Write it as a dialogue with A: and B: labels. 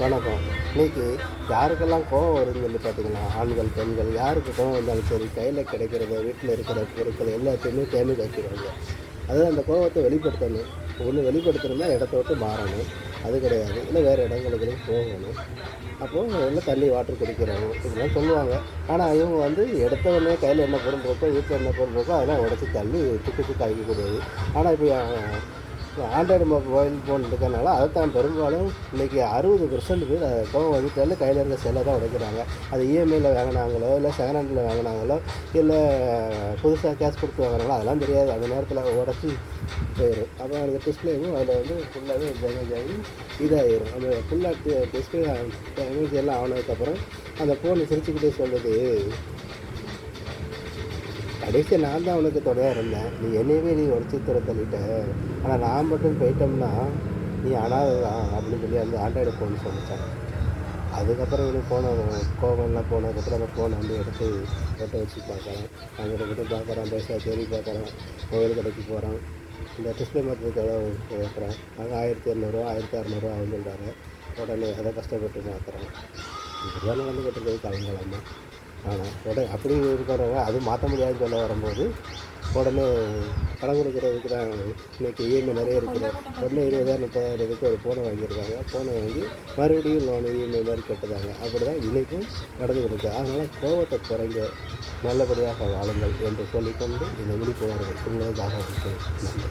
A: வணக்கம். இன்னைக்கு யாருக்கெல்லாம் கோவம் வருதுன்னு சொல்லி பார்த்தீங்கன்னா, ஆண்கள், பெண்கள் யாருக்கு கோவம் வந்தாலும் சரி, கையில கிடைக்கிறத, வீட்டில் இருக்கிற பொருட்கள் எல்லாத்தையுமே டேமேஜ் ஆக்கிருவாங்க. அதாவது அந்த கோவத்த வெளிப்படுத்தணும். ஒண்ணு வெளிப்படுத்தணும்னா இடத்த விட்டு மாறணும். அது கிடையாது. இல்ல வேறு இடங்களுக்கு போகணும். அப்போ எல்லாம் தண்ணி, வாட்டர் குடிக்கிறோம் இப்படிலாம் சொல்லுவாங்க. ஆனா இவங்க வந்து எடுத்த உடனே கையில என்ன பொருள் இருக்கோ, வீட்ல என்ன பொருள் இருக்கோ அதெல்லாம் உடைச்சு தள்ளி துக்கு துக்கு ஆக்கிக்கூடியது. ஆனா இப்ப ஆண்ட்ராய்டு மொபைல் ஃபோன் இருக்கறனால அதைத்தான் பெரும்பாலும் இன்றைக்கி 60% பேர் கோவம் வந்துட்டாலே கையில் இருக்க செல்லை தான் உடைக்கிறாங்க. அது இஎம்ஐயில் வாங்கினாங்களோ, இல்லை செகண்ட் ஹேண்டில் வாங்கினாங்களோ, இல்லை புதுசாக கேஷ் கொடுத்து வாங்குறாங்களோ அதெல்லாம் தெரியாது. அந்த நேரத்தில் உடச்சி போயிடும். அப்புறம் அந்த டிஸ்பிளேவும் அதில் வந்து ஃபுல்லாகவே டேமேஜ் ஆகி இதாகிடும். அந்த ஃபுல்லாக டிஸ்பிளே டேமேஜ் எல்லாம் ஆனதுக்கப்புறம் அந்த ஃபோனை சிரிச்சுக்கிட்டே சொல்லுது, கடைசியா நான் தான் உனக்கு துணையா இருந்தேன். நீ என்னையவே நீ உடச்சி தூர தள்ளிட்ட. ஆனா நான் மட்டும் போயிட்டோம்னா, நீ அனாதை தான் அப்படின்னு சொல்லி அந்த ஆண்ட்ராய்டு ஃபோன் சொல்லிச்சான். அதுக்கப்புறம் இவனுக்கு கோவம்லாம் போனதுக்கப்புறம் அந்த ஃபோனை வந்து எடுத்து ஒட்ட வச்சு பார்க்குறான். அங்கிட்ட இங்கிட்ட பார்க்குறான், பேச தேடி பார்க்குறான், மொபைல் கடைக்கு போகிறான். இந்த டிஸ்பிளே மாற்றுறதுக்கு எதாவது கேட்குறான். அங்கே 1200 1600 ஆகுன்னு சொல்கிறாங்க. உடனே அதை கஷ்டப்பட்டு மாற்றுறான். இப்படிதான் நடந்துக்கிட்டு இருக்குது காலங்காலமாக. அப்படி இருக்கிறவங்க அதுவும் மாற்ற முடியாதுன்னு சொல்ல வரும்போது உடனே பணம் கொடுக்குறதுக்கு தான் இன்றைக்கி இஎம்ஐ நிறைய இருக்குது. உடனே 20,000 30,000 ஒரு ஃபோனை வாங்கியிருக்காங்க. ஃபோனை வாங்கி மறுபடியும் லோன் இஎம்ஐ மாதிரி கட்டுதாங்க. அப்படி தான் இன்றைக்கும் நடந்துக்கிட்டு இருக்குது. அதனால் கோபத்தை குறைங்க, நல்லபடியாக வாழுங்கள் என்று சொல்லிக்கொண்டு இந்த விழிப்புணர்வு உங்களுக்காக இருக்குது. நன்றி.